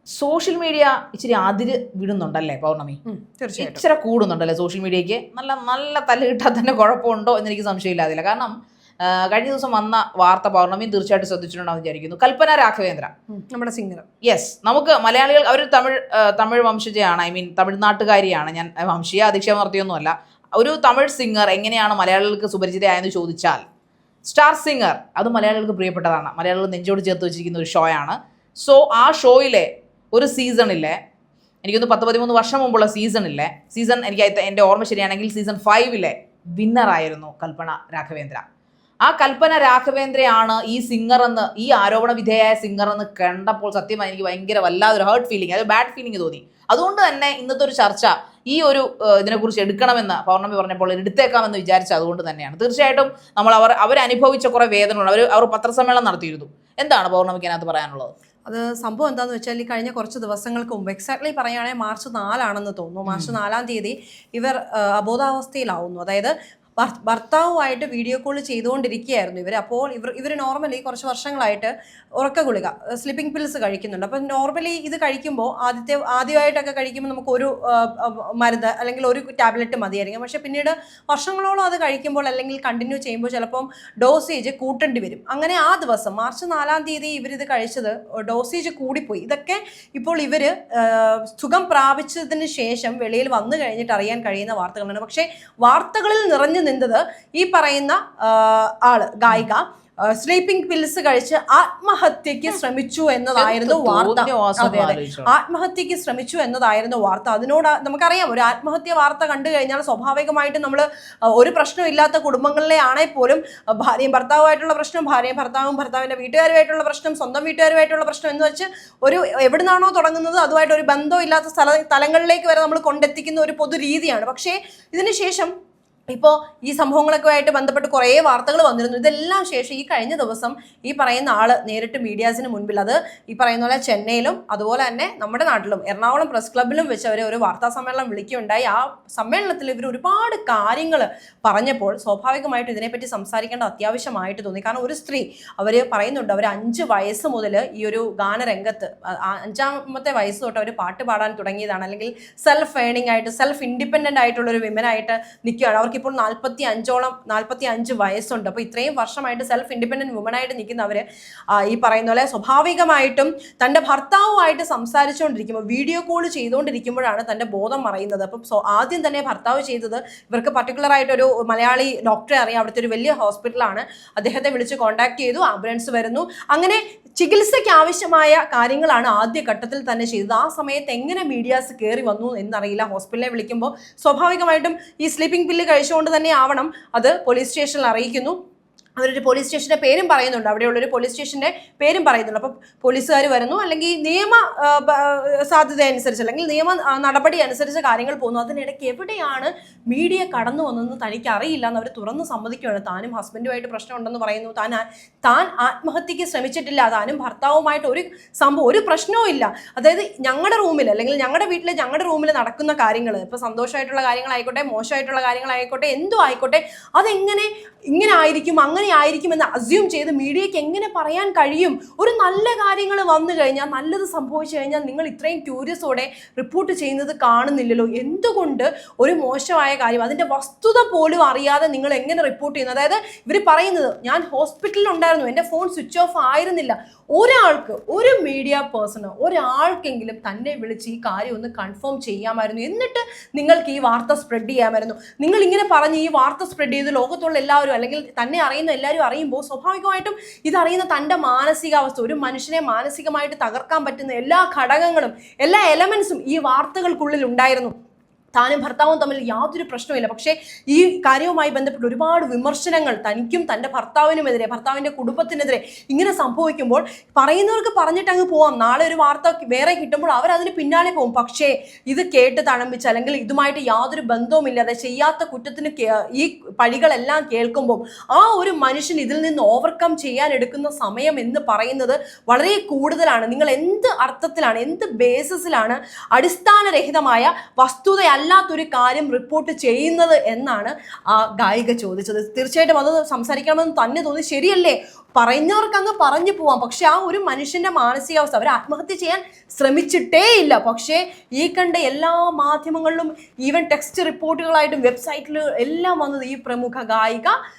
Social media ഇച്ചിരി അതിര് വിടുന്നുണ്ടല്ലേ പൗർണമി? തീർച്ചയായിട്ടും ഇച്ചിരി കൂടുന്നുണ്ടല്ലേ സോഷ്യൽ മീഡിയയ്ക്ക്? നല്ല നല്ല തല്ല് കിട്ടാൻ തന്നെ കുഴപ്പമുണ്ടോ എന്നെനിക്ക് സംശയമില്ലാതില്ല. കാരണം കഴിഞ്ഞ ദിവസം വന്ന വാർത്ത പൗർണമി തീർച്ചയായിട്ടും ശ്രദ്ധിച്ചിട്ടുണ്ടാവും വിചാരിക്കുന്നു. കൽപ്പന രാഘവേന്ദ്ര, നമ്മുടെ സിംഗർ. യെസ്, നമുക്ക് മലയാളികൾ, അവർ തമിഴ് വംശജയാണ്, ഐ മീൻ തമിഴ്നാട്ടുകാരിയാണ്. ഞാൻ വംശീയ അധിക്ഷേപം നടത്തിയൊന്നുമല്ല. ഒരു തമിഴ് സിംഗർ എങ്ങനെയാണ് മലയാളികൾക്ക് സുപരിചിതയായെന്ന് ചോദിച്ചാൽ, സ്റ്റാർ സിംഗർ അത് മലയാളികൾക്ക് പ്രിയപ്പെട്ടതാണ്. മലയാളികൾ നെഞ്ചോട് ചേർത്ത് വെച്ചിരിക്കുന്ന ഒരു ഷോയാണ്. സോ ആ ഷോയിലെ ഒരു സീസണിലെ, എനിക്കൊന്ന് 10-13 വർഷം മുമ്പുള്ള സീസൺ എനിക്ക് എൻ്റെ ഓർമ്മ ശരിയാണെങ്കിൽ സീസൺ 5 വിന്നറായിരുന്നു കൽപ്പന രാഘവേന്ദ്ര. ആ കൽപ്പന രാഘവേന്ദ്രയാണ് ഈ സിംഗർ എന്ന്, ഈ ആരോപണ വിധേയായ സിംഗർ എന്ന് കണ്ടപ്പോൾ സത്യമായി എനിക്ക് ഭയങ്കര വല്ലാതൊരു ഹേർട്ട് ഫീലിംഗ്, അത് ബാഡ് ഫീലിംഗ് തോന്നി. അതുകൊണ്ട് തന്നെ ഇന്നത്തെ ഒരു ചർച്ച ഈ ഒരു ഇതിനെക്കുറിച്ച് എടുക്കണമെന്ന് പൗർണമി പറഞ്ഞപ്പോൾ എടുത്തേക്കാമെന്ന് വിചാരിച്ചത് അതുകൊണ്ട് തന്നെയാണ്. തീർച്ചയായിട്ടും അവരനുഭവിച്ച കുറേ വേദനകൾ അവർ പത്രസമ്മേളനം നടത്തിയിരുന്നു. എന്താണ് പൗർണമിക്ക് അതിനകത്ത് പറയാനുള്ളത്? അത് സംഭവം എന്താണെന്ന് വെച്ചാൽ ഈ കഴിഞ്ഞ കുറച്ച് ദിവസങ്ങൾക്ക് മുമ്പ്, എക്സാക്ട്ലി പറയുകയാണെങ്കിൽ മാർച്ച് 4 തോന്നുന്നു, മാർച്ച് 4 ഇവർ അബോധാവസ്ഥയിലാവുന്നു. അതായത് ഭർത്താവുമായിട്ട് വീഡിയോ കോൾ ചെയ്തുകൊണ്ടിരിക്കുകയായിരുന്നു ഇവർ. അപ്പോൾ ഇവർ നോർമലി കുറച്ച് വർഷങ്ങളായിട്ട് ഉറക്ക ഗുളിക, സ്ലീപ്പിംഗ് പിൽസ് കഴിക്കുന്നുണ്ട്. അപ്പം നോർമലി ഇത് കഴിക്കുമ്പോൾ ആദ്യമായിട്ടൊക്കെ കഴിക്കുമ്പോൾ നമുക്ക് ഒരു മരുന്ന് അല്ലെങ്കിൽ ഒരു ടാബ്ലറ്റ് മതിയായിരിക്കും. പക്ഷേ പിന്നീട് വർഷങ്ങളോളം അത് കഴിക്കുമ്പോൾ അല്ലെങ്കിൽ കണ്ടിന്യൂ ചെയ്യുമ്പോൾ ചിലപ്പം ഡോസേജ് കൂട്ടേണ്ടി വരും. അങ്ങനെ ആ ദിവസം മാർച്ച് 4 ഇവരിത് കഴിച്ചത് ഡോസേജ് കൂടിപ്പോയി. ഇതൊക്കെ ഇപ്പോൾ ഇവർ സുഖം പ്രാപിച്ചതിന് ശേഷം വെളിയിൽ വന്നു കഴിഞ്ഞിട്ട് അറിയാൻ കഴിയുന്ന വാർത്തകളാണ്. പക്ഷേ വാർത്തകളിൽ നിറഞ്ഞു നിന്നത് ഈ പറയുന്ന ആള്, ഗായിക, സ്ലീപ്പിംഗ് പിൽസ് കഴിച്ച് ആത്മഹത്യക്ക് ശ്രമിച്ചു എന്നതായിരുന്നു വാർത്ത. ആത്മഹത്യക്ക് ശ്രമിച്ചു എന്നതായിരുന്നു വാർത്ത. അതിനോട് നമുക്കറിയാം, ഒരു ആത്മഹത്യ വാർത്ത കണ്ടു കഴിഞ്ഞാൽ സ്വാഭാവികമായിട്ടും നമ്മൾ ഒരു പ്രശ്നമില്ലാത്ത കുടുംബങ്ങളിലെ ആണെങ്കിൽ പോലും ഭാര്യയും ഭർത്താവുമായിട്ടുള്ള പ്രശ്നം, ഭാര്യയും ഭർത്താവും, ഭർത്താവിന്റെ വീട്ടുകാരുമായിട്ടുള്ള പ്രശ്നം, സ്വന്തം വീട്ടുകാരുമായിട്ടുള്ള പ്രശ്നം എന്ന് വെച്ച് ഒരു എവിടുന്നാണോ തുടങ്ങുന്നത് അതുമായിട്ട് ഒരു ബന്ധമില്ലാത്ത തലങ്ങളിലേക്ക് വരെ നമ്മൾ കൊണ്ടെത്തിക്കുന്ന ഒരു പൊതു രീതിയാണ്. പക്ഷേ ഇതിനുശേഷം ഇപ്പോൾ ഈ സംഭവങ്ങളൊക്കെ ആയിട്ട് ബന്ധപ്പെട്ട് കുറേ വാർത്തകൾ വന്നിരുന്നു. ഇതെല്ലാം ശേഷം ഈ കഴിഞ്ഞ ദിവസം ഈ പറയുന്ന ആള് നേരിട്ട് മീഡിയാസിന് മുൻപിൽ, അത് ഈ പറയുന്ന പോലെ ചെന്നൈയിലും അതുപോലെ തന്നെ നമ്മുടെ നാട്ടിലും എറണാകുളം പ്രസ് ക്ലബിലും വെച്ച് അവർ ഒരു വാർത്താ സമ്മേളനം വിളിക്കുകയുണ്ടായി. ആ സമ്മേളനത്തിൽ ഇവർ ഒരുപാട് കാര്യങ്ങൾ പറഞ്ഞപ്പോൾ സ്വാഭാവികമായിട്ടും ഇതിനെപ്പറ്റി സംസാരിക്കേണ്ട അത്യാവശ്യമായിട്ട് തോന്നി. കാരണം ഒരു സ്ത്രീ, അവർ പറയുന്നുണ്ട്, അവർ 5 വയസ്സ് മുതൽ ഈ ഒരു ഗാനരംഗത്ത് 5ാമത്തെ വയസ്സ് തൊട്ട് അവർ പാട്ട് പാടാൻ തുടങ്ങിയതാണ്. അല്ലെങ്കിൽ സെൽഫ് ഏണിംഗ് ആയിട്ട്, സെൽഫ് ഇൻഡിപെൻഡൻ്റ് ആയിട്ടുള്ളൊരു വിമനായിട്ട് നിൽക്കുകയാണ്. അവർക്ക് ഇപ്പോൾ 45 വയസ്സുണ്ട്. അപ്പോൾ ഇത്രയും വർഷമായിട്ട് സെൽഫ് ഇൻഡിപെൻഡന്റ് വുമനായിട്ട് നിൽക്കുന്നവർ ഈ പറയുന്ന പോലെ സ്വാഭാവികമായിട്ടും തൻ്റെ ഭർത്താവുമായിട്ട് സംസാരിച്ചുകൊണ്ടിരിക്കുമ്പോൾ, വീഡിയോ കോൾ ചെയ്തുകൊണ്ടിരിക്കുമ്പോഴാണ് തൻ്റെ ബോധം മറയുന്നത്. അപ്പം ആദ്യം തന്നെ ഭർത്താവ് ചെയ്തത്, ഇവർക്ക് പർട്ടിക്കുലറായിട്ടൊരു മലയാളി ഡോക്ടറെ അറിയാം, അവിടുത്തെ ഒരു വലിയ ഹോസ്പിറ്റലാണ്, അദ്ദേഹത്തെ വിളിച്ച് കോൺടാക്ട് ചെയ്തു, ആംബുലൻസ് വരുന്നു. അങ്ങനെ ചികിത്സയ്ക്ക് ആവശ്യമായ കാര്യങ്ങളാണ് ആദ്യഘട്ടത്തിൽ തന്നെ ചെയ്തത്. ആ സമയത്ത് എങ്ങനെ മീഡിയാസ് കയറി വന്നു എന്നറിയില്ല. ഹോസ്പിറ്റലിനെ വിളിക്കുമ്പോൾ സ്വാഭാവികമായിട്ടും ഈ സ്ലീപ്പിംഗ് പില്ല് കഴിച്ചുകൊണ്ട് തന്നെ ആവണം അത് പോലീസ് സ്റ്റേഷനിൽ അറിയിക്കുന്നു. അവരൊരു പോലീസ് സ്റ്റേഷൻ്റെ പേരും പറയുന്നുണ്ട്, അവിടെയുള്ളൊരു പോലീസ് സ്റ്റേഷൻ്റെ പേരും പറയുന്നുണ്ട്. അപ്പം പോലീസുകാർ വരുന്നു, അല്ലെങ്കിൽ നിയമ സാധ്യത അനുസരിച്ച് അല്ലെങ്കിൽ നിയമ നടപടി അനുസരിച്ച് കാര്യങ്ങൾ പോകുന്നു. അതിനിടയ്ക്ക് എവിടെയാണ് മീഡിയ കടന്നു വന്നതെന്ന് തനിക്ക് അറിയില്ല എന്ന് അവർ തുറന്ന് സമ്മതിക്കുകയാണ്. താനും ഹസ്ബൻഡുമായിട്ട് പ്രശ്നമുണ്ടെന്ന് പറയുന്നു, താൻ ആത്മഹത്യക്ക് ശ്രമിച്ചിട്ടില്ല, താനും ഭർത്താവുമായിട്ട് ഒരു പ്രശ്നവും ഇല്ല. അതായത് ഞങ്ങളുടെ റൂമിൽ അല്ലെങ്കിൽ ഞങ്ങളുടെ വീട്ടിൽ ഞങ്ങളുടെ റൂമിൽ നടക്കുന്ന കാര്യങ്ങൾ, ഇപ്പോൾ സന്തോഷമായിട്ടുള്ള കാര്യങ്ങളായിക്കോട്ടെ, മോശമായിട്ടുള്ള കാര്യങ്ങളായിക്കോട്ടെ, എന്തോ ആയിക്കോട്ടെ, അതെങ്ങനെ ഇങ്ങനെ ആയിരിക്കും അങ്ങനെ ആയിരിക്കുമെന്ന് അസ്യൂം ചെയ്ത് മീഡിയയ്ക്ക് എങ്ങനെ പറയാൻ കഴിയും? ഒരു നല്ല കാര്യങ്ങൾ വന്നു കഴിഞ്ഞാൽ, നല്ലത് സംഭവിച്ചു കഴിഞ്ഞാൽ നിങ്ങൾ ഇത്രയും ക്യൂരിയസോടെ റിപ്പോർട്ട് ചെയ്യുന്നത് കാണുന്നില്ലല്ലോ. എന്തുകൊണ്ട് ഒരു മോശമായ കാര്യം, അതിൻ്റെ വസ്തുത പോലും അറിയാതെ നിങ്ങൾ എങ്ങനെ റിപ്പോർട്ട് ചെയ്യുന്നു? അതായത് ഇവർ പറയുന്നത്, ഞാൻ ഹോസ്പിറ്റലിൽ ഉണ്ടായിരുന്നു, എൻ്റെ ഫോൺ സ്വിച്ച് ഓഫ് ആയിരുന്നില്ല. ഒരാൾക്ക്, ഒരു മീഡിയ പേഴ്സണ്, ഒരാൾക്കെങ്കിലും തന്നെ വിളിച്ച് ഈ കാര്യം ഒന്ന് കൺഫേം ചെയ്യാമായിരുന്നു. എന്നിട്ട് നിങ്ങൾക്ക് ഈ വാർത്ത സ്പ്രെഡ് ചെയ്യാമായിരുന്നു. നിങ്ങൾ ഇങ്ങനെ പറഞ്ഞ് ഈ വാർത്ത സ്പ്രെഡ് ചെയ്ത് ലോകത്തുള്ള എല്ലാവരും അല്ലെങ്കിൽ തന്നെ അറിയുന്ന എല്ലാവരും അറിയുമ്പോൾ സ്വാഭാവികമായിട്ടും ഇതറിയുന്ന തൻ്റെ മാനസികാവസ്ഥ, ഒരു മനുഷ്യനെ മാനസികമായിട്ട് തകർക്കാൻ പറ്റുന്ന എല്ലാ ഘടകങ്ങളും, എല്ലാ എലമെന്റ്സും ഈ വാർത്തകൾക്കുള്ളിൽ ഉണ്ടായിരുന്നു. താനും ഭർത്താവും തമ്മിൽ യാതൊരു പ്രശ്നമില്ല. പക്ഷേ ഈ കാര്യവുമായി ബന്ധപ്പെട്ട് ഒരുപാട് വിമർശനങ്ങൾ തനിക്കും തൻ്റെ ഭർത്താവിനുമെതിരെ, ഭർത്താവിൻ്റെ കുടുംബത്തിനെതിരെ ഇങ്ങനെ സംഭവിക്കുമ്പോൾ പറയുന്നവർക്ക് പറഞ്ഞിട്ട് അങ്ങ് പോവാം. നാളെ ഒരു വാർത്ത വേറെ കിട്ടുമ്പോൾ അവരതിന് പിന്നാലെ പോകും. പക്ഷേ ഇത് കേട്ട് തഴമ്പിച്ച് അല്ലെങ്കിൽ ഇതുമായിട്ട് യാതൊരു ബന്ധവുമില്ലാതെ ചെയ്യാത്ത കുറ്റത്തിന് ഈ പഴികളെല്ലാം കേൾക്കുമ്പോൾ ആ ഒരു മനുഷ്യൻ ഇതിൽ നിന്ന് ഓവർകം ചെയ്യാൻ എടുക്കുന്ന സമയം എന്ന് പറയുന്നത് വളരെ കൂടുതലാണ്. നിങ്ങൾ എന്ത് അർത്ഥത്തിലാണ്, എന്ത് ബേസിസിലാണ് അടിസ്ഥാനരഹിതമായ വസ്തുതയല്ല അല്ലാത്തൊരു കാര്യം റിപ്പോർട്ട് ചെയ്യുന്നത് എന്നാണ് ആ ഗായിക ചോദിച്ചത്. തീർച്ചയായിട്ടും അത് സംസാരിക്കണമെന്ന് തന്നെ തോന്നി. ശരിയല്ലേ, പറയുന്നവർക്ക് അങ്ങ് പറഞ്ഞു പോവാം. പക്ഷെ ആ ഒരു മനുഷ്യന്റെ മാനസികാവസ്ഥ, അവർ ആത്മഹത്യ ചെയ്യാൻ ശ്രമിച്ചിട്ടേ ഇല്ല. പക്ഷേ ഈ കണ്ട എല്ലാ മാധ്യമങ്ങളിലും ഈവൻ ടെക്സ്റ്റ് റിപ്പോർട്ടുകളായിട്ടും വെബ്സൈറ്റിൽ എല്ലാം വന്നത് ഈ പ്രമുഖ ഗായിക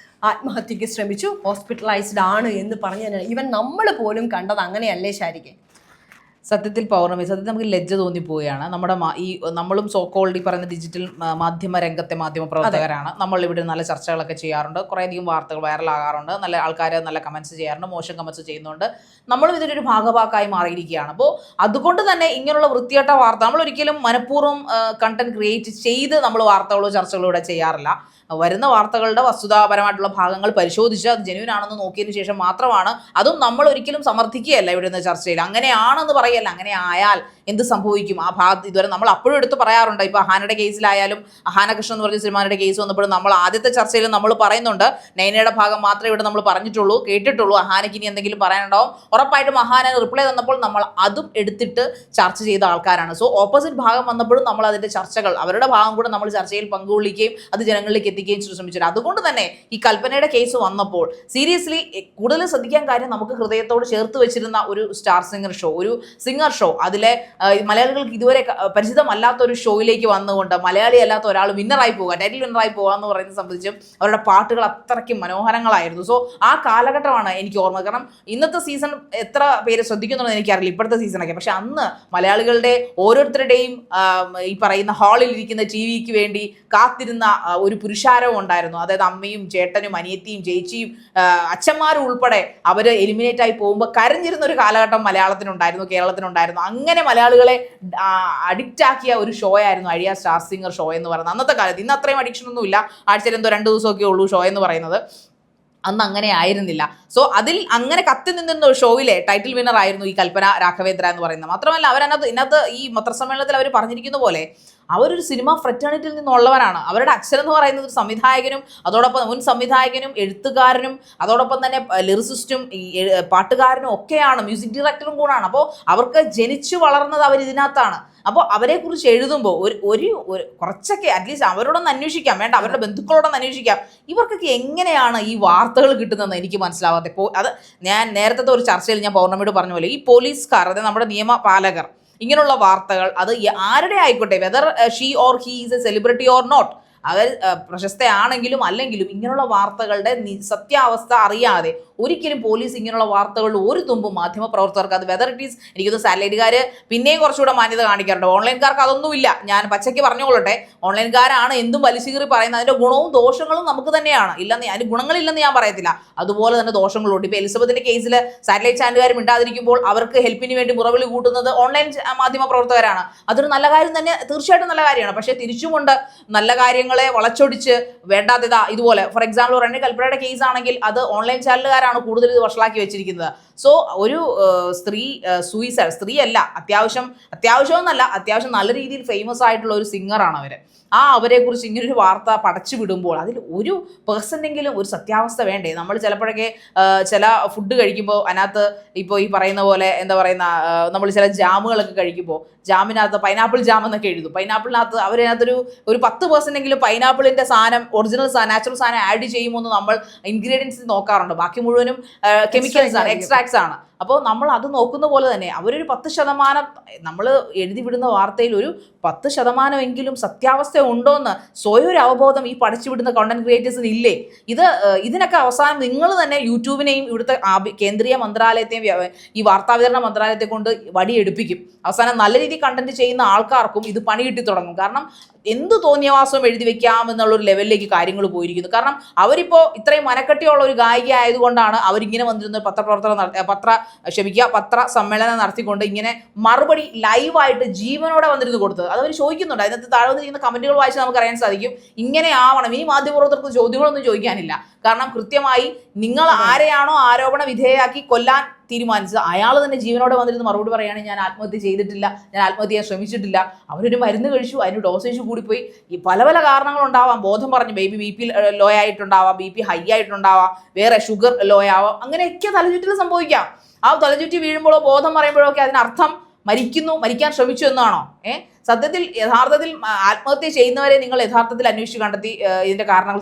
ആത്മഹത്യക്ക് ശ്രമിച്ചു, ഹോസ്പിറ്റലൈസ്ഡ് ആണ് എന്ന് പറഞ്ഞു. ഈവൻ നമ്മൾ പോലും കണ്ടത് അങ്ങനെയല്ലേ ശാരിക? സത്യത്തിൽ പൗർണമി, സത്യത്തിൽ നമുക്ക് ലജ്ജ തോന്നിപ്പോവുകയാണ്. നമ്മുടെ ഈ നമ്മളും സോക്കോൾഡ് ഈ പറയുന്ന ഡിജിറ്റൽ മാധ്യമ രംഗത്തെ മാധ്യമ പ്രവർത്തകരാണ്. നമ്മൾ ഇവിടെ നല്ല ചർച്ചകളൊക്കെ ചെയ്യാറുണ്ട്, കുറേയധികം വാർത്തകൾ വൈറലാകാറുണ്ട്, നല്ല ആൾക്കാർ നല്ല കമൻറ്റ്സ് ചെയ്യാറുണ്ട്, മോശം കമൻറ്റ്സ് ചെയ്യുന്നുണ്ട്. നമ്മളും ഇതിൻ്റെ ഒരു ഭാഗഭാക്കായി മാറിയിരിക്കുകയാണ്. അപ്പോൾ അതുകൊണ്ട് തന്നെ ഇങ്ങനെയുള്ള വൃത്തികെട്ട വാർത്ത നമ്മൾ ഒരിക്കലും മനഃപൂർവ്വം കണ്ടന്റ് ക്രിയേറ്റ് ചെയ്ത് നമ്മൾ വാർത്തകളോ ചർച്ചകളോ ഇവിടെ ചെയ്യാറില്ല. വരുന്ന വാർത്തകളുടെ വസ്തുതാപരമായിട്ടുള്ള ഭാഗങ്ങൾ പരിശോധിച്ച് അത് ജെന്യൂൻ ആണെന്ന് നോക്കിയതിന് ശേഷം മാത്രമാണ്, അതും നമ്മൾ ഒരിക്കലും സമർത്ഥിക്കുകയല്ല ഇവിടുന്ന് ചർച്ചയിൽ. അങ്ങനെയാണെന്ന് പറയല്ല, അങ്ങനെ ആയാൽ എന്ത് സംഭവിക്കും ആ ഭാഗത്ത് ഇതുവരെ നമ്മൾ അപ്പോഴും എടുത്ത് പറയാറുണ്ട്. ഇപ്പോൾ അഹാനയുടെ കേസിലായാലും, അഹാന കൃഷ്ണൻ എന്ന് പറഞ്ഞ സിനിമാരുടെ കേസ് വന്നപ്പോഴും നമ്മൾ ആദ്യത്തെ ചർച്ചയിൽ നമ്മൾ പറയുന്നുണ്ട്, നൈനയുടെ ഭാഗം മാത്രമേ ഇവിടെ നമ്മൾ പറഞ്ഞിട്ടുള്ളൂ, കേട്ടിട്ടുള്ളൂ. അഹാനയ്ക്ക് ഇനി എന്തെങ്കിലും പറയാനുണ്ടാവും. ഉറപ്പായിട്ടും അഹാന റിപ്ലൈ തന്നപ്പോൾ നമ്മൾ അതും എടുത്തിട്ട് ചർച്ച ചെയ്ത ആൾക്കാരാണ്. സോ ഓപ്പോസിറ്റ് ഭാഗം വന്നപ്പോഴും നമ്മൾ അതിൻ്റെ ചർച്ചകൾ, അവരുടെ ഭാഗം കൂടെ നമ്മൾ ചർച്ചയിൽ പങ്കുകൊള്ളിക്കുകയും അത് ജനങ്ങളിലേക്ക് എത്തിക്കുകയും ശ്രമിച്ചിട്ടുണ്ട്. അതുകൊണ്ട് തന്നെ ഈ കൽപ്പനയുടെ കേസ് വന്നപ്പോൾ സീരിയസ്ലി കൂടുതൽ ശ്രദ്ധിക്കാൻ കാര്യം, നമുക്ക് ഹൃദയത്തോട് ചേർത്ത് വെച്ചിരുന്ന ഒരു സ്റ്റാർ സിംഗർ ഷോ, ഒരു സിംഗർ ഷോ, അതിലെ മലയാളികൾക്ക് ഇതുവരെ പരിചിതമല്ലാത്ത ഒരു ഷോയിലേക്ക് വന്നുകൊണ്ട് മലയാളി അല്ലാത്ത ഒരാൾ വിന്നറായി പോകുക, ടൈറ്റിൽ വിന്നറായി പോകുക എന്ന് പറയുന്നത് സംബന്ധിച്ചും അവരുടെ പാട്ടുകൾ അത്രയ്ക്കും മനോഹരങ്ങളായിരുന്നു. സോ ആ കാലഘട്ടമാണ് എനിക്ക് ഓർമ്മ. കാരണം ഇന്നത്തെ സീസൺ എത്ര പേര് ശ്രദ്ധിക്കുന്നുണ്ടെന്ന് എനിക്കറിയില്ല, ഇപ്പോഴത്തെ സീസണൊക്കെ. പക്ഷെ അന്ന് മലയാളികളുടെ ഓരോരുത്തരുടെയും ഈ പറയുന്ന ഹാളിൽ ഇരിക്കുന്ന ടി വിക്ക് വേണ്ടി കാത്തിരുന്ന ഒരു പുരുഷാരവും ഉണ്ടായിരുന്നു. അതായത് അമ്മയും ചേട്ടനും അനിയത്തിയും ചേച്ചിയും അച്ഛന്മാരും ഉൾപ്പെടെ അവർ എലിമിനേറ്റ് ആയി പോകുമ്പോൾ കരഞ്ഞിരുന്ന ഒരു കാലഘട്ടം മലയാളത്തിനുണ്ടായിരുന്നു, കേരളത്തിനുണ്ടായിരുന്നു. അങ്ങനെ മലയാളികളെ അഡിക്റ്റ് ആക്കിയ ഒരു ഷോ ആയിരുന്നു ഐഡിയ സ്റ്റാർ സിംഗർ ഷോ എന്ന് പറയുന്നത്. അന്നത്തെ കാലത്ത്, ഇന്ന് അത്രയും അഡിക്ഷൻ ഒന്നും ഇല്ല, ആഴ്ചയിൽ എന്തോ 2 ദിവസമൊക്കെ ഉള്ളൂ ഷോ എന്ന് പറയുന്നത്. അന്ന് അങ്ങനെ ആയിരുന്നില്ല. സോ അതിൽ അങ്ങനെ കത്തി നിന്ന ഷോയിലെ ടൈറ്റിൽ വിന്നർ ആയിരുന്നു ഈ കൽപ്പന രാഘവേന്ദ്ര എന്ന് പറയുന്നത്. മാത്രമല്ല ഇന്നത്തെ ഈ പത്രസമ്മേളനത്തിൽ അവർ പറഞ്ഞിരിക്കുന്ന പോലെ അവരൊരു സിനിമ ഫ്രറ്റേണിറ്റിയിൽ നിന്നുള്ളവരാണ്. അവരുടെ അച്ഛൻ എന്ന് പറയുന്നത് ഒരു സംവിധായകനും, അതോടൊപ്പം മുൻ സംവിധായകനും എഴുത്തുകാരനും, അതോടൊപ്പം തന്നെ ലിറിസിസ്റ്റും പാട്ടുകാരനും ഒക്കെയാണ്, മ്യൂസിക് ഡയറക്ടറും കൂടാണ്. അപ്പോൾ അവർക്ക് ജനിച്ചു വളർന്നത് അവർ ഇതിനകത്താണ്. അപ്പോൾ അവരെക്കുറിച്ച് എഴുതുമ്പോൾ ഒരു കുറച്ചൊക്കെ അറ്റ്ലീസ്റ്റ് അവരോടൊന്ന് അന്വേഷിക്കാം, വേണ്ട അവരുടെ ബന്ധുക്കളോടൊന്ന് അന്വേഷിക്കാം, ഇവർക്കൊക്കെ എങ്ങനെയാണ് ഈ വാർത്തകൾ കിട്ടുന്നതെന്ന് എനിക്ക് മനസ്സിലാവാതെ. അത് ഞാൻ നേരത്തെ ഒരു ചർച്ചയിൽ ഞാൻ പൗർണമിയോട് പറഞ്ഞ പോലെ, ഈ പോലീസുകാർ, അതായത് നമ്മുടെ നിയമപാലകർ, ഇങ്ങനെയുള്ള വാർത്തകൾ അത് ആരുടെ ആയിക്കോട്ടെ, whether she or he is a celebrity or not, അവർ പ്രശസ്തയാണെങ്കിലും അല്ലെങ്കിലും ഇങ്ങനെയുള്ള വാർത്തകളുടെ സത്യാവസ്ഥ അറിയാതെ ഒരിക്കലും പോലീസ് ഇങ്ങനെയുള്ള വാർത്തകളിൽ ഒരു തുമ്പും മാധ്യമപ്രവർത്തകർക്ക്, അത് വെദർ ഇറ്റ് ഈസ്, എനിക്കൊന്ന് സാറ്റലൈറ്റുകാർ പിന്നെയും കുറച്ചുകൂടെ മാന്യത കാണിക്കാറുണ്ട്, ഓൺലൈൻകാർക്ക് അതൊന്നുമില്ല. ഞാൻ പച്ചയ്ക്ക് പറഞ്ഞുകൊള്ളട്ടെ, ഓൺലൈൻകാരാണ് എന്തും വലിച്ചുകീറി പറയുന്നത്. അതിൻ്റെ ഗുണവും ദോഷങ്ങളും നമുക്ക് തന്നെയാണ്, ഇല്ലെന്ന് അതിന് ഗുണങ്ങളില്ലെന്ന് ഞാൻ പറയത്തില്ല, അതുപോലെ തന്നെ ദോഷങ്ങളുണ്ട്. ഇപ്പോൾ എലിസബത്തിന്റെ കേസിൽ സാറ്റലൈറ്റ് ചാനലുകാർ മിണ്ടാതിരിക്കുമ്പോൾ അവർക്ക് ഹെൽപ്പിന് വേണ്ടി മുറവിളി കൂട്ടുന്നത് ഓൺലൈൻ മാധ്യമ പ്രവർത്തകരാണ്. അതൊരു നല്ല കാര്യം തന്നെ, തീർച്ചയായിട്ടും നല്ല കാര്യമാണ്. പക്ഷേ തിരിച്ചുകൊണ്ട് നല്ല കാര്യങ്ങളെ വളച്ചൊടിച്ച് വേണ്ടാത്തതാ ഇതുപോലെ, ഫോർ എക്സാമ്പിൾ റണ്ണി കൽപ്പനയുടെ കേസ് ആണെങ്കിൽ അത് ഓൺലൈൻ ചാനലുകാരാണ് കൂടുതൽ ഇത് വഷളാക്കി വെച്ചിരിക്കുന്നത്. സോ ഒരു സ്ത്രീയല്ല, അത്യാവശ്യം നല്ല രീതിയിൽ ഫേമസ് ആയിട്ടുള്ള ഒരു സിംഗറാണ് അവർ. അവരെക്കുറിച്ച് ഇങ്ങനൊരു വാർത്ത പടച്ചു വിടുമ്പോൾ അതിൽ ഒരു പെർസെൻറ്റെങ്കിലും ഒരു സത്യാവസ്ഥ വേണ്ടേ? നമ്മൾ ചിലപ്പോഴൊക്കെ ചില ഫുഡ് കഴിക്കുമ്പോൾ അതിനകത്ത് ഇപ്പോൾ ഈ പറയുന്ന പോലെ എന്താ പറയുന്ന, നമ്മൾ ചില ജാമുകളൊക്കെ കഴിക്കുമ്പോൾ ജാമിനകത്ത് പൈനാപ്പിൾ ജാം എന്നൊക്കെ എഴുതും. പൈനാപ്പിളിനകത്ത് അവരതിനകത്തൊരു 10% പൈനാപ്പിളിൻ്റെ സാധനം, ഒറിജിനൽ നാച്ചുറൽ സാധനം ആഡ് ചെയ്യുമോ എന്ന് നമ്മൾ ഇൻഗ്രീഡിയൻസ് നോക്കാറുണ്ട്. ബാക്കി മുഴുവനും കെമിക്കൽസ് ആണ്, എക്സ്ട്രാക്ട്സ് ആണ്. അപ്പോൾ നമ്മൾ അത് നോക്കുന്ന പോലെ തന്നെ അവരൊരു 10%, നമ്മൾ എഴുതി വിടുന്ന വാർത്തയിൽ ഒരു 10% സത്യാവസ്ഥ ഉണ്ടോയെന്ന് സ്വയം ഒരു അവബോധം ഈ പഠിച്ചു വിടുന്ന കണ്ടന്റ് ക്രിയേറ്റേഴ്സിന് ഇല്ലേ? ഇതിനൊക്കെ അവസാനം നിങ്ങൾ തന്നെ യൂട്യൂബിനെയും ഇവിടുത്തെ കേന്ദ്രീയ മന്ത്രാലയത്തെയും ഈ വാർത്താവിതരണ മന്ത്രാലയത്തെ കൊണ്ട് വടിയെടുപ്പിക്കും. അവസാനം നല്ല രീതിയിൽ കണ്ടന്റ് ചെയ്യുന്ന ആൾക്കാർക്കും ഇത് പണി കിട്ടി തുടങ്ങും. കാരണം എന്ത് തോന്നിയവാസവും എഴുതി വെക്കാം എന്നുള്ളൊരു ലെവലിലേക്ക് കാര്യങ്ങൾ പോയിരിക്കുന്നു. കാരണം അവരിപ്പോൾ ഇത്രയും മനക്കെട്ടിയുള്ള ഒരു ഗായിക ആയതുകൊണ്ടാണ് അവരിങ്ങനെ വന്നിരുന്ന പത്ര സമ്മേളനം നടത്തിക്കൊണ്ട് ഇങ്ങനെ മറുപടി ലൈവായിട്ട് ജീവനോടെ വന്നിരുന്ന് കൊടുത്തത്. അതവർ ചോദിക്കുന്നുണ്ട്, അതിനകത്ത് താഴെ വന്നിരിക്കുന്ന കമന്റുകൾ വായിച്ച് നമുക്ക് അറിയാൻ സാധിക്കും. ഇങ്ങനെ ആവണം, ഇനി മാധ്യമപ്രവർത്തകർക്ക് ചോദ്യങ്ങളൊന്നും ചോദിക്കാനില്ല. കാരണം കൃത്യമായി നിങ്ങൾ ആരെയാണോ ആരോപണ വിധേയമാക്കി കൊല്ലാൻ തീരുമാനിച്ചത് അയാൾ തന്നെ ജീവനോടെ വന്നിരുന്ന് മറുപടി പറയുകയാണ്, ഞാൻ ആത്മഹത്യ ചെയ്തിട്ടില്ല, ഞാൻ ആത്മഹത്യ ചെയ്യാൻ ശ്രമിച്ചിട്ടില്ല, അവരൊരു മരുന്ന് കഴിച്ചു, അതിന് ഡോസേജ് കൂടിപ്പോയി, ഈ പല കാരണങ്ങളുണ്ടാവാം. ബോധം പറഞ്ഞു BP ലോ ആയിട്ടുണ്ടാവാം, BP ഹൈ ആയിട്ടുണ്ടാവാം, വേറെ ഷുഗർ ലോ ആവാം, അങ്ങനെയൊക്കെ തലചുറ്റൽ സംഭവിക്കാം. തലചുറ്റി വീഴുമ്പോഴോ ബോധം പറയുമ്പോഴോ ഒക്കെ അതിനർത്ഥം മരിക്കാൻ ശ്രമിച്ചു എന്നാണോ? സത്യത്തിൽ യഥാർത്ഥത്തിൽ ആത്മഹത്യ ചെയ്യുന്നവരെ നിങ്ങൾ യഥാർത്ഥത്തിൽ അന്വേഷിച്ച് കണ്ടെത്തി ഇതിന്റെ കാരണങ്ങൾ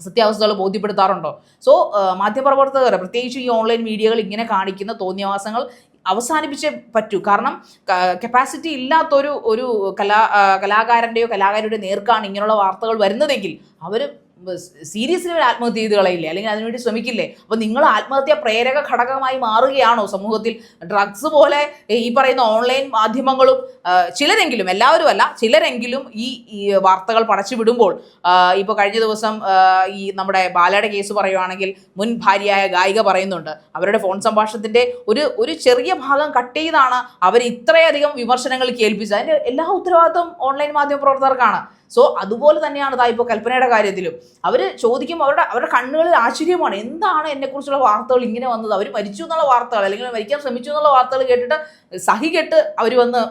സത്യാവസ്ഥകൾ ബോധ്യപ്പെടുത്താറുണ്ടോ? സോ മാധ്യമപ്രവർത്തകർ പ്രത്യേകിച്ച് ഈ ഓൺലൈൻ മീഡിയകൾ ഇങ്ങനെ കാണിക്കുന്ന തോന്നിയവാസങ്ങൾ അവസാനിപ്പിച്ചേ പറ്റൂ. കാരണം കപ്പാസിറ്റി ഇല്ലാത്തൊരു കലാകാരൻ്റെയോ കലാകാരിയുടെ നേർക്കാണ് ഇങ്ങനെയുള്ള വാർത്തകൾ വരുന്നതെങ്കിൽ അവർ സീരിയസ്ലി ഒരു ആത്മഹത്യ ചെയ്ത് കളയില്ലേ, അല്ലെങ്കിൽ അതിനുവേണ്ടി ശ്രമിക്കില്ലേ? അപ്പോൾ നിങ്ങൾ ആത്മഹത്യ പ്രേരക ഘടകമായി മാറുകയാണോ സമൂഹത്തിൽ? ഡ്രഗ്സ് പോലെ ഈ പറയുന്ന ഓൺലൈൻ മാധ്യമങ്ങളും ചിലരെങ്കിലും, എല്ലാവരും അല്ല, ചിലരെങ്കിലും ഈ വാർത്തകൾ പടച്ചു വിടുമ്പോൾ ഇപ്പോൾ കഴിഞ്ഞ ദിവസം ഈ നമ്മുടെ ബാലയുടെ കേസ് പറയുവാണെങ്കിൽ മുൻ ഭാര്യയായ ഗായിക പറയുന്നുണ്ട്, അവരുടെ ഫോൺ സംഭാഷണത്തിൻ്റെ ഒരു ചെറിയ ഭാഗം കട്ട് ചെയ്താണ് അവർ ഇത്രയധികം വിമർശനങ്ങൾ കേൾപ്പിച്ചത്. അതിൻ്റെ എല്ലാ ഉത്തരവാദിത്വം ഓൺലൈൻ മാധ്യമ പ്രവർത്തകർക്കാണ്. സോ അതുപോലെ തന്നെയാണ് ഇതാ ഇപ്പോൾ കൽപ്പനയുടെ കാര്യത്തിലും. അവർ ചോദിക്കുമ്പോൾ അവരുടെ കണ്ണുകളിൽ ആശ്ചര്യമാണ്, എന്താണ് എന്നെക്കുറിച്ചുള്ള വാർത്തകൾ ഇങ്ങനെ വന്നത്? അവർ മരിച്ചു എന്നുള്ള വാർത്തകൾ അല്ലെങ്കിൽ മരിക്കാൻ ശ്രമിച്ചു എന്നുള്ള വാർത്തകൾ കേട്ടിട്ട് സഹികെട്ട് അവർ വന്ന്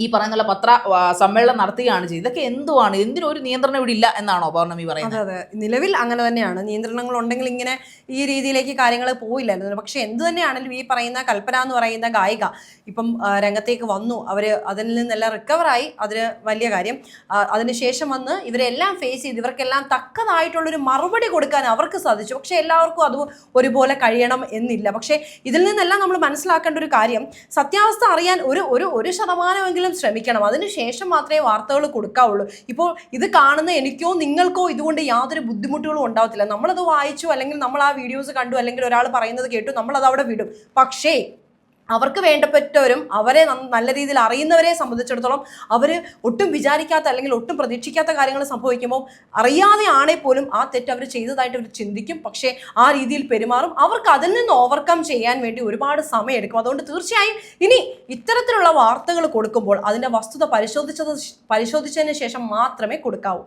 ഈ പറയുന്ന സമ്മേളനം നടത്തുകയാണ് ചെയ്തത്. ഇതൊക്കെ എന്തുവാണ്? എന്തിനൊരു നിയന്ത്രണം ഇവിടെ ഇല്ല എന്നാണോ പൗർണമി പറയുന്നത്? അതെ, നിലവിൽ അങ്ങനെ തന്നെയാണ്. നിയന്ത്രണങ്ങൾ ഉണ്ടെങ്കിൽ ഇങ്ങനെ ഈ രീതിയിലേക്ക് കാര്യങ്ങൾ പോയില്ലായിരുന്നു. പക്ഷെ എന്ത് തന്നെയാണെങ്കിലും ഈ പറയുന്ന കൽപ്പന എന്ന് പറയുന്ന ഗായിക ഇപ്പം രംഗത്തേക്ക് വന്നു, അവർ അതിൽ നിന്നെല്ലാം റിക്കവറായി, അതിന് വലിയ കാര്യം. അതിനുശേഷം വന്ന് ഇവരെല്ലാം ഫേസ് ചെയ്ത് ഇവർക്കെല്ലാം തക്കതായിട്ടുള്ളൊരു മറുപടി കൊടുക്കാൻ അവർക്ക് സാധിച്ചു. പക്ഷെ എല്ലാവർക്കും അത് ഒരുപോലെ കഴിയണം എന്നില്ല. പക്ഷെ ഇതിൽ നിന്നെല്ലാം നമ്മൾ മനസ്സിലാക്കേണ്ട ഒരു കാര്യം, സത്യാവസ്ഥ അറിയാൻ ഒരു ശതമാനമെങ്കിലും ശ്രമിക്കണം. അതിനുശേഷം മാത്രമേ വാർത്തകൾ കൊടുക്കാവുള്ളൂ. ഇപ്പോൾ ഇത് കാണുന്ന എനിക്കോ നിങ്ങൾക്കോ ഇതുകൊണ്ട് യാതൊരു ബുദ്ധിമുട്ടുകളും ഉണ്ടാവത്തില്ല. നമ്മളത് വായിച്ചു, അല്ലെങ്കിൽ നമ്മൾ ആ വീഡിയോസ് കണ്ടു, അല്ലെങ്കിൽ ഒരാൾ പറയുന്നത് കേട്ടു, നമ്മളത് അവിടെ വിടും. പക്ഷേ അവർക്ക് വേണ്ടപ്പെട്ടവരും അവരെ നല്ല രീതിയിൽ അറിയുന്നവരെ സംബന്ധിച്ചിടത്തോളം അവർ ഒട്ടും വിചാരിക്കാത്ത അല്ലെങ്കിൽ ഒട്ടും പ്രതീക്ഷിക്കാത്ത കാര്യങ്ങൾ സംഭവിക്കുമ്പോൾ അറിയാതെ ആണെ പോലും ആ തെറ്റ് അവർ ചെയ്തതായിട്ട് അവർ ചിന്തിക്കും. പക്ഷേ ആ രീതിയിൽ പെരുമാറും. അവർക്ക് അതിൽ നിന്ന് ഓവർകം ചെയ്യാൻ വേണ്ടി ഒരുപാട് സമയം എടുക്കും. അതുകൊണ്ട് തീർച്ചയായും ഇനി ഇത്തരത്തിലുള്ള വാർത്തകൾ കൊടുക്കുമ്പോൾ അതിൻ്റെ വസ്തുത പരിശോധിച്ചതിന് ശേഷം മാത്രമേ കൊടുക്കാവൂ.